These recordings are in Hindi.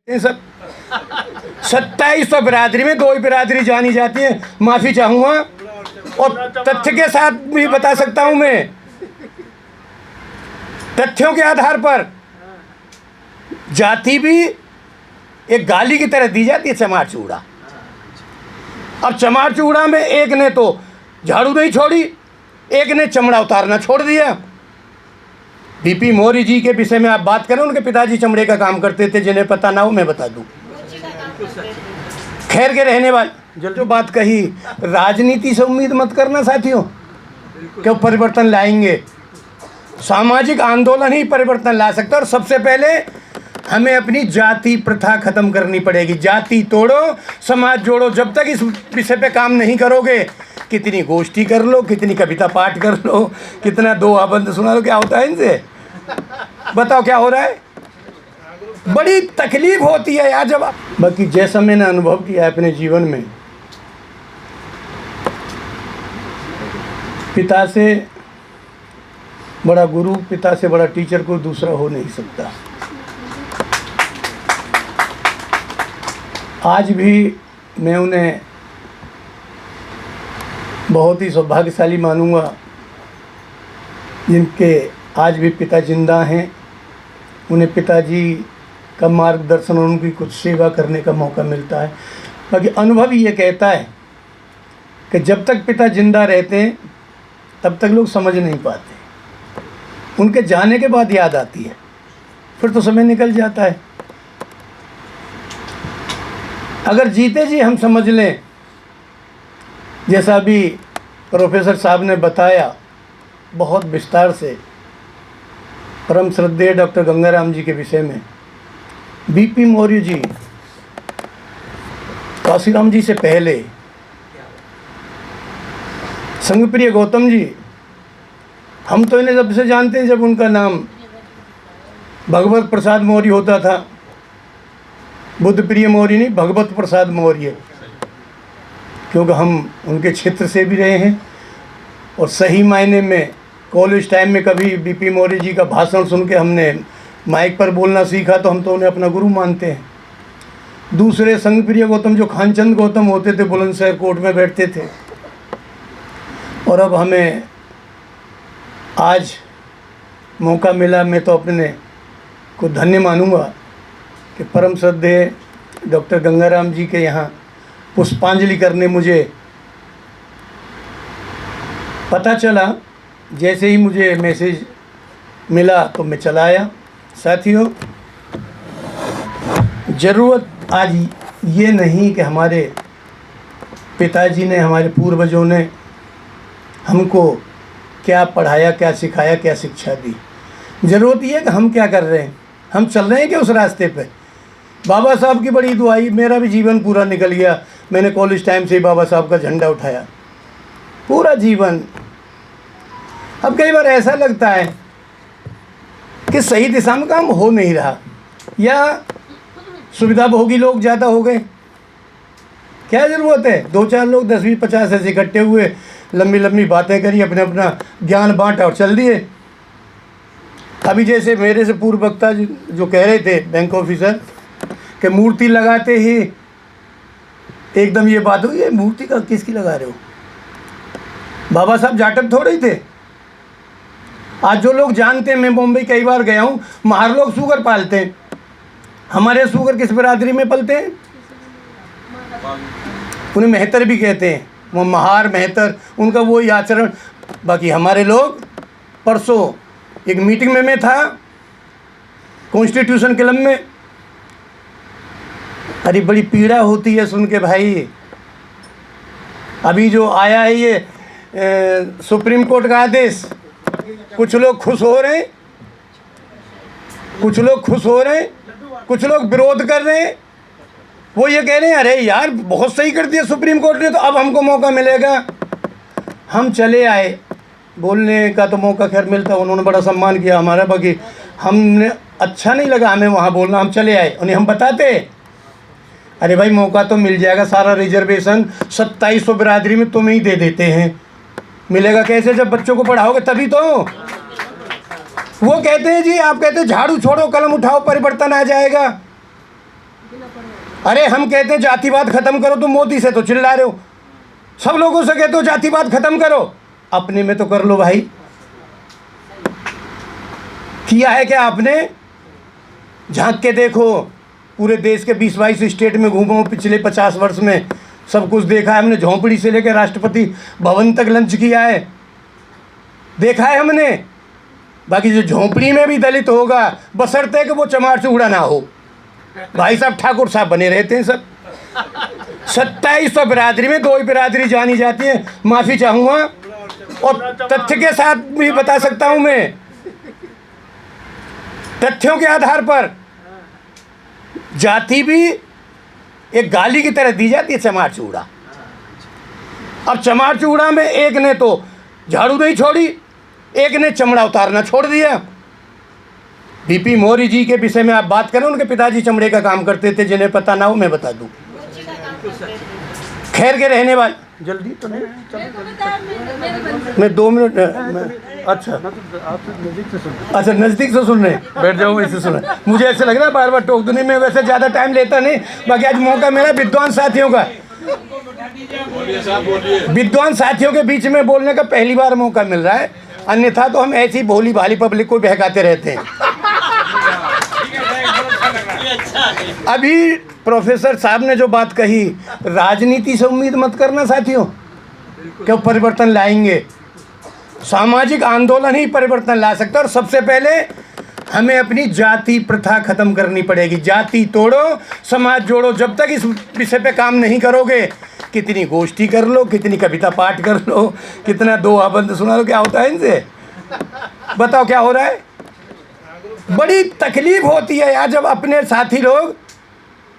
ये सब 2700 बिरादरी में 2 ही बिरादरी जानी जाती है। माफ़ी चाहूँगा और तथ्य के साथ भी बता सकता हूँ मैं, तथ्यों के आधार पर जाति भी एक गाली की तरह दी जाती है, चमार चूड़ा। अब चमार चूड़ा में एक ने तो झाड़ू नहीं छोड़ी, एक ने चमड़ा उतारना छोड़ दिया। बीपी मौर्य जी के विषय में आप बात करें, उनके पिताजी चमड़े का काम करते थे, जिन्हें पता ना हो मैं बता दूं। खैर के रहने वाले जो बात कही, राजनीति से उम्मीद मत करना साथियों कि वो परिवर्तन लाएंगे। सामाजिक आंदोलन ही परिवर्तन ला सकता है। और सबसे पहले हमें अपनी जाति प्रथा खत्म करनी पड़ेगी। जाति तोड़ो, समाज जोड़ो। जब तक इस विषय पे काम नहीं करोगे, कितनी गोष्ठी कर लो, कितनी कविता पाठ कर लो, कितना दोहा-बंद सुना लो, क्या होता है इनसे? बताओ क्या हो रहा है? बड़ी तकलीफ होती है यार जब आप। बाकी जैसा मैंने अनुभव किया है अपने जीवन में, पिता से बड़ा गुरु, पिता से बड़ा टीचर को दूसरा हो नहीं सकता। आज भी मैं उन्हें बहुत ही सौभाग्यशाली मानूंगा जिनके आज भी पिता जिंदा हैं। उन्हें पिताजी का मार्गदर्शन और उनकी कुछ सेवा करने का मौका मिलता है। बाकी अनुभव ये कहता है कि जब तक पिता जिंदा रहते हैं तब तक लोग समझ नहीं पाते, उनके जाने के बाद याद आती है, फिर तो समय निकल जाता है। अगर जीते जी हम समझ लें, जैसा अभी प्रोफेसर साहब ने बताया बहुत विस्तार से, परम श्रद्धेय डॉक्टर गंगाराम जी के विषय में, बीपी मौर्य जी, काशीराम जी से पहले संघप्रिय गौतम जी, हम तो इन्हें जब से जानते हैं जब उनका नाम भगवत प्रसाद मौर्य होता था। बुद्ध प्रिय मौर्य नहीं, भगवत प्रसाद मौर्य, क्योंकि हम उनके क्षेत्र से भी रहे हैं। और सही मायने में कॉलेज टाइम में कभी बीपी मौर्य जी का भाषण सुन के हमने माइक पर बोलना सीखा, तो हम तो उन्हें अपना गुरु मानते हैं। दूसरे संघप्रिय गौतम जो खानचंद गौतम होते थे, बुलंदशहर कोर्ट में बैठते थे। और अब हमें आज मौका मिला, मैं तो अपने को धन्य मानूंगा कि परम श्रद्धेय डॉक्टर गंगाराम जी के यहाँ पुष्पांजलि करने मुझे पता चला। जैसे ही मुझे मैसेज मिला तो मैं चला आया। साथियों, ज़रूरत आज ये नहीं कि हमारे पिताजी ने, हमारे पूर्वजों ने हमको क्या पढ़ाया, क्या सिखाया, क्या शिक्षा दी। ज़रूरत ये है कि हम क्या कर रहे हैं, हम चल रहे हैं क्या उस रास्ते पे। बाबा साहब की बड़ी दुआई, मेरा भी जीवन पूरा निकल गया। मैंने कॉलेज टाइम से ही बाबा साहब का झंडा उठाया, पूरा जीवन। अब कई बार ऐसा लगता है कि सही दिशा में काम हो नहीं रहा, या सुविधाभोगी लोग ज़्यादा हो गए। क्या ज़रूरत है, 2-4 लोग 10-20-50 ऐसे इकट्ठे हुए, लंबी लंबी बातें करी, अपने अपना ज्ञान बांटा और चल दिए। अभी जैसे मेरे से पूर्व वक्ता जो कह रहे थे, बैंक ऑफिसर, कि मूर्ति लगाते ही एकदम ये बात हुई, ये मूर्ति का किसकी लगा रहे हो? बाबा साहब जाटक थोड़े ही थे। आज जो लोग जानते हैं, मैं मुंबई कई बार गया हूँ, महार लोग शुगर पालते हैं। हमारे शुगर किस बिरादरी में पलते हैं? उन्हें मेहतर भी कहते हैं, वो महार मेहतर, उनका वही आचरण। बाकी हमारे लोग, परसों एक मीटिंग में मैं था कॉन्स्टिट्यूशन क्लब में, अरे बड़ी पीड़ा होती है सुन के भाई। अभी जो आया है ये सुप्रीम कोर्ट का आदेश, कुछ लोग खुश हो रहे हैं, कुछ लोग खुश हो रहे हैं, कुछ लोग विरोध कर रहे हैं। वो ये कह रहे हैं अरे यार बहुत सही कर दिया सुप्रीम कोर्ट ने, तो अब हमको मौका मिलेगा। हम चले आए, बोलने का तो मौका खैर मिलता, उन्होंने बड़ा सम्मान किया हमारा। बाकी हमने अच्छा नहीं लगा हमें वहाँ बोलना, हम चले आए। उन्हें हम बताते अरे भाई मौका तो मिल जाएगा, सारा रिजर्वेशन 2700 बिरादरी में तुम्हें ही दे देते हैं। मिलेगा कैसे? जब बच्चों को पढ़ाओगे तभी तो। वो कहते हैं जी, आप कहते हैं झाड़ू छोड़ो कलम उठाओ परिवर्तन आ जाएगा। अरे हम कहते हैं जातिवाद खत्म करो, तुम मोदी से तो चिल्ला रहे हो, सब लोगों से कहते हो जातिवाद खत्म करो, अपने में तो कर लो भाई। किया है क्या आपने? झांक के देखो, पूरे देश के 20-22 स्टेट में घूमा हूं पिछले 50 वर्ष में, सब कुछ देखा है हमने। झोंपड़ी से लेकर राष्ट्रपति भवन तक लंच किया है, देखा है हमने। बाकी जो झोंपड़ी में भी दलित होगा, बशर्ते कि वो चमार से उड़ा ना हो। भाई साहब ठाकुर साहब बने रहते हैं सब। 2700 बिरादरी में 2 ही बिरादरी जानी जाती है, माफ़ी चाहूँगा। और तथ्य के साथ भी बता सकता हूँ मैं, तथ्यों के आधार पर जाति भी एक गाली की तरह दी जाती है, चमार चूड़ा। अब चमार चूड़ा में एक ने तो झाड़ू नहीं छोड़ी, एक ने चमड़ा उतारना छोड़ दिया। बीपी मौर्य जी के विषय में आप बात करें, उनके पिताजी चमड़े का काम करते थे, जिन्हें पता ना हो मैं बता दूं। खैर के रहने वाले, जल्दी तो नहीं, मैं 2 मिनट, अच्छा नज़दीक से सुन रहे, बैठ जाओ, वैसे सुना। मुझे ऐसे लग रहा है बार बार टोक दूँ, मैं वैसे ज़्यादा टाइम लेता नहीं। बाकी आज मौका मेरा विद्वान साथियों का, विद्वान साथियों के बीच में बोलने का पहली बार मौका मिल रहा है, अन्यथा तो हम ऐसी भोली भाली पब्लिक को बहकाते रहते हैं। अभी प्रोफेसर साहब ने जो बात कही, राजनीति से उम्मीद मत करना साथियों, क्यों परिवर्तन लाएंगे। सामाजिक आंदोलन ही परिवर्तन ला सकता है। और सबसे पहले हमें अपनी जाति प्रथा खत्म करनी पड़ेगी। जाति तोड़ो, समाज जोड़ो। जब तक इस विषय पे काम नहीं करोगे, कितनी गोष्ठी कर लो, कितनी कविता पाठ कर लो, कितना दोहा-बंद सुना लो, क्या होता है इनसे? बताओ क्या हो रहा है? बड़ी तकलीफ होती है यार, जब अपने साथी लोग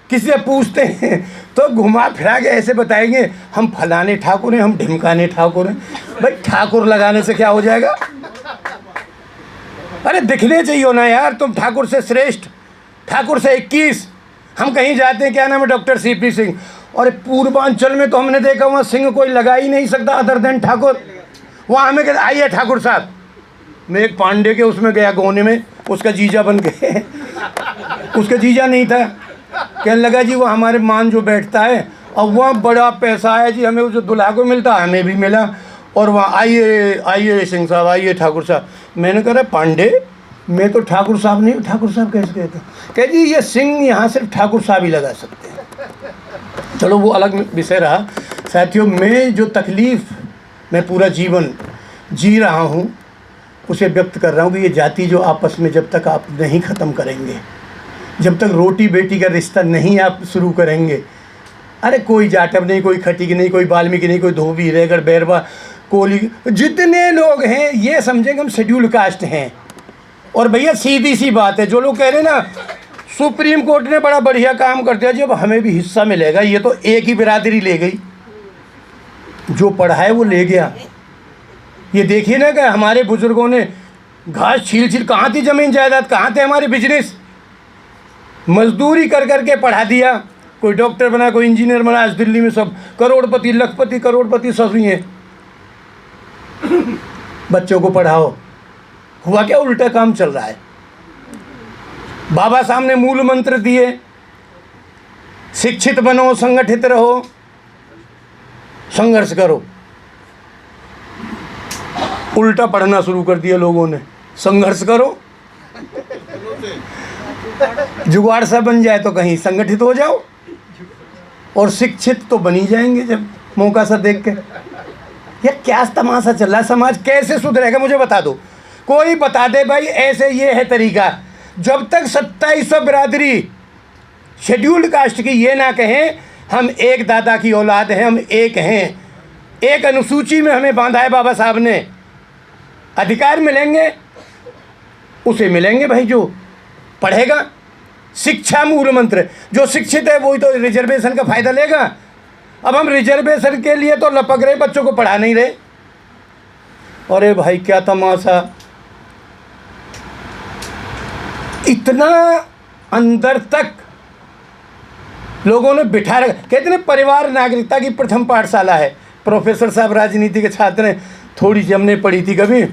किसी से पूछते हैं तो घुमा फिरा के ऐसे बताएंगे, हम फलाने ठाकुर हैं, हम ढिमकाने ठाकुर हैं। भाई ठाकुर लगाने से क्या हो जाएगा? अरे दिखने चाहिए ना यार, तुम ठाकुर से श्रेष्ठ, ठाकुर से 21। हम कहीं जाते हैं, क्या नाम है, डॉक्टर सीपी सिंह, और पूर्वांचल में तो हमने देखा वहाँ सिंह कोई लगा ही नहीं सकता अदर देन ठाकुर। वहाँ हमें कहते आइए ठाकुर साहब। मैं एक पांडे के उसमें गया गोने में, उसका जीजा बन गए। उसका जीजा नहीं था, कहने लगा जी वो हमारे मान जो बैठता है, अब वहाँ बड़ा पैसा है जी, हमें जो दुल्हा को मिलता है हमें भी मिला, और वहाँ आइए आइए सिंह साहब, आइए ठाकुर साहब। मैंने कहा पांडे, मैं तो ठाकुर साहब नहीं, ठाकुर साहब कैसे कहते? कह जी ये सिंह यहाँ सिर्फ ठाकुर साहब ही लगा सकते हैं। चलो वो अलग विषय रहा। साथियों, मैं जो तकलीफ़ मैं पूरा जीवन जी रहा हूँ उसे व्यक्त कर रहा हूँ कि ये जाति जो आपस में जब तक आप नहीं ख़त्म करेंगे, जब तक रोटी बेटी का रिश्ता नहीं आप शुरू करेंगे, अरे कोई जाटव नहीं, कोई खटीक नहीं, कोई वाल्मीकि नहीं, कोई धोबी, रेगड़, बैरवा, कोली, जितने लोग हैं ये समझेंगे हम शेड्यूल कास्ट हैं। और भैया सीधी सी बात है, जो लोग कह रहे हैं ना सुप्रीम कोर्ट ने बड़ा बढ़िया काम कर दिया, जब हमें भी हिस्सा मिलेगा, ये तो एक ही बिरादरी ले गई, जो पढ़ा है वो ले गया। ये देखिए ना कि हमारे बुजुर्गों ने घास छील छील, कहाँ थी ज़मीन जायदाद, कहाँ थे हमारे बिजनेस, मजदूरी कर करके पढ़ा दिया। कोई डॉक्टर बना, कोई इंजीनियर बना, आज दिल्ली में सब करोड़पति, लखपति, करोड़पति सब ही हैं। बच्चों को पढ़ाओ, हुआ क्या? उल्टा काम चल रहा है। बाबा साहब ने मूल मंत्र दिए, शिक्षित बनो, संगठित रहो, संघर्ष करो। उल्टा पढ़ना शुरू कर दिया लोगों ने, संघर्ष करो, जुगाड़ सा बन जाए तो कहीं संगठित हो जाओ, और शिक्षित तो बनी जाएंगे जब मौका सा देख के। ये क्या तमाशा चल रहा है? समाज कैसे सुधरेगा मुझे बता दो, कोई बता दे भाई। ऐसे ये है तरीका, जब तक 2700 बिरादरी शेड्यूल्ड कास्ट की ये ना कहें हम एक दादा की औलाद हैं, हम एक हैं, एक अनुसूची में हमें बांधा है बाबा साहब ने, अधिकार मिलेंगे उसे मिलेंगे भाई जो पढ़ेगा। शिक्षा मूल मंत्र, जो शिक्षित है वही तो रिजर्वेशन का फ़ायदा लेगा। अब हम रिजर्वेशन के लिए तो लपक रहे, बच्चों को पढ़ा नहीं रहे। अरे भाई क्या तमाशा, इतना अंदर तक लोगों ने बिठा रखा। कहते हैं परिवार नागरिकता की प्रथम पाठशाला है। प्रोफेसर साहब राजनीति के छात्र हैं, थोड़ी सी हमने पढ़ी थी कभी,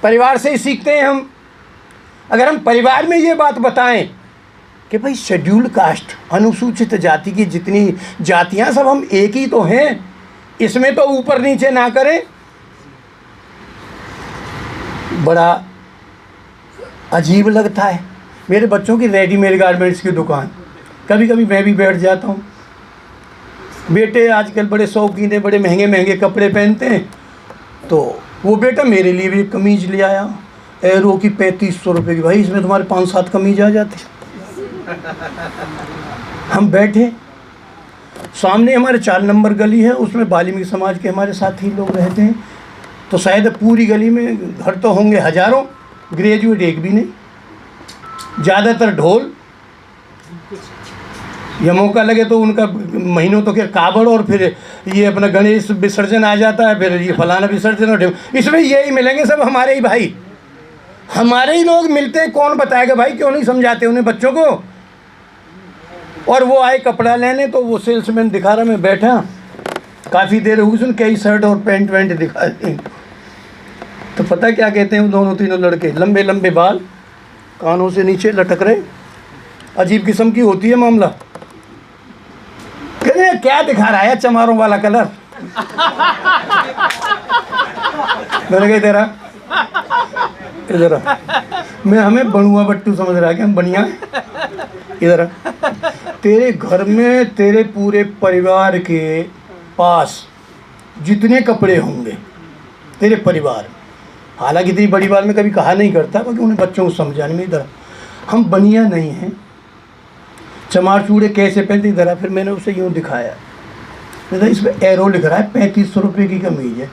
परिवार से ही सीखते हैं हम। अगर हम परिवार में ये बात बताएं कि भाई शेड्यूल्ड कास्ट, अनुसूचित जाति की जितनी जातियां सब हम एक ही तो हैं, इसमें तो ऊपर नीचे ना करें। बड़ा अजीब लगता है। मेरे बच्चों की रेडीमेड गारमेंट्स की दुकान, कभी कभी मैं भी बैठ जाता हूँ। बेटे आजकल बड़े शौकीन है, बड़े महंगे महंगे कपड़े पहनते हैं, तो वो बेटा मेरे लिए भी एक कमीज ले आया एरो की 3500 रुपये की। भाई इसमें तुम्हारे 5-7 कमीज आ जाते। हम बैठे, सामने हमारे 4 नंबर गली है, उसमें वाल्मीकि समाज के हमारे साथी लोग रहते हैं, तो शायद पूरी गली में घर तो होंगे हजारों, ग्रेजुएट एक भी नहीं, ज़्यादातर ढोल, या मौका लगे तो उनका महीनों तो क्या कावड़, और फिर ये अपना गणेश विसर्जन आ जाता है, फिर ये फलाना विसर्जन, और इसमें यही मिलेंगे सब हमारे ही भाई, हमारे ही लोग मिलते हैं। कौन बताएगा भाई, क्यों नहीं समझाते उन्हें बच्चों को। और वो आए कपड़ा लेने, तो वो सेल्समैन दिखा रहा, मैं बैठा काफ़ी देर होगी, सुन कई शर्ट और पैंट वैंट दिखा दें, तो पता क्या कहते हैं, दोनों तीनों लड़के, लंबे लंबे बाल, कानों से नीचे लटक रहे, अजीब किस्म की होती है मामला। कहते हैं क्या दिखा रहा है, चमारों वाला कलर। मैंने कहा तेरा इधर, मैं हमें बनुआ बट्टू समझ रहा है कि हम बनिया। इधर तेरे घर में तेरे पूरे परिवार के पास जितने कपड़े होंगे तेरे परिवार, हालांकि इतनी बड़ी बात में कभी कहा नहीं करता, क्योंकि उन्हें बच्चों को समझाने में। इधर हम बनिया नहीं हैं, चमार चूड़े कैसे पहनते, इधर। फिर मैंने उसे यूँ दिखाया, इस पर एरो लिख रहा है, 3500 रुपये की कमीज है,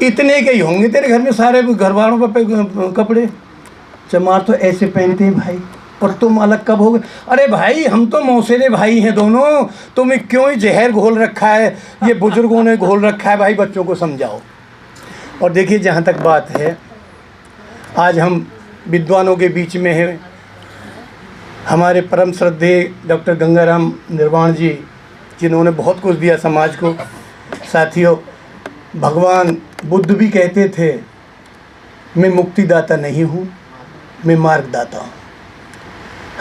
इतने के ही होंगे तेरे घर में सारे घर वालों का कपड़े। चमार तो ऐसे पहनते हैं भाई, और तुम अलग कब हो गए? अरे भाई हम तो मौसेरे भाई हैं दोनों, तुम्हें क्यों ही जहर घोल रखा है, ये बुजुर्गों ने घोल रखा है। भाई बच्चों को समझाओ। और देखिए, जहाँ तक बात है, आज हम विद्वानों के बीच में हैं, हमारे परम श्रद्धेय डॉक्टर गंगाराम निर्वाण जी, जिन्होंने बहुत कुछ दिया समाज को। साथियों, भगवान बुद्ध भी कहते थे, मैं मुक्तिदाता नहीं हूँ, मैं मार्गदाता हूँ।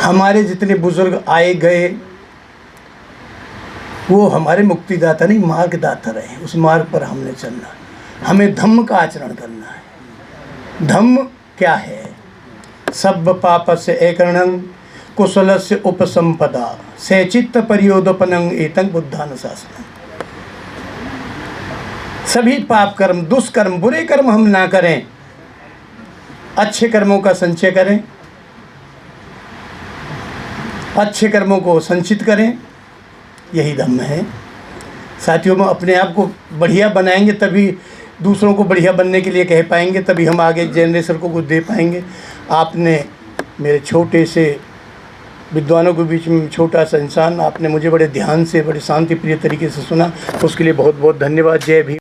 हमारे जितने बुजुर्ग आए गए, वो हमारे मुक्तिदाता नहीं, मार्गदाता रहे। उस मार्ग पर हमने चलना है, हमें धम्म का आचरण करना है। धम्म क्या है? सब पापस्य एकरणं कुशलस्य उपसंपदा सचित्त परियोदपनं एतं बुद्धानुशासनम्। सभी पाप कर्म, दुष्कर्म, बुरे कर्म हम ना करें, अच्छे कर्मों का संचय करें, अच्छे कर्मों को संचित करें, यही धम्म है। साथियों, में अपने आप को बढ़िया बनाएंगे तभी दूसरों को बढ़िया बनने के लिए कह पाएंगे, तभी हम आगे जनरेशन को कुछ दे पाएंगे। आपने मेरे छोटे से विद्वानों के बीच में छोटा सा इंसान, आपने मुझे बड़े ध्यान से, बड़े शांति प्रिय तरीके से सुना, उसके लिए बहुत बहुत धन्यवाद। जय भीम।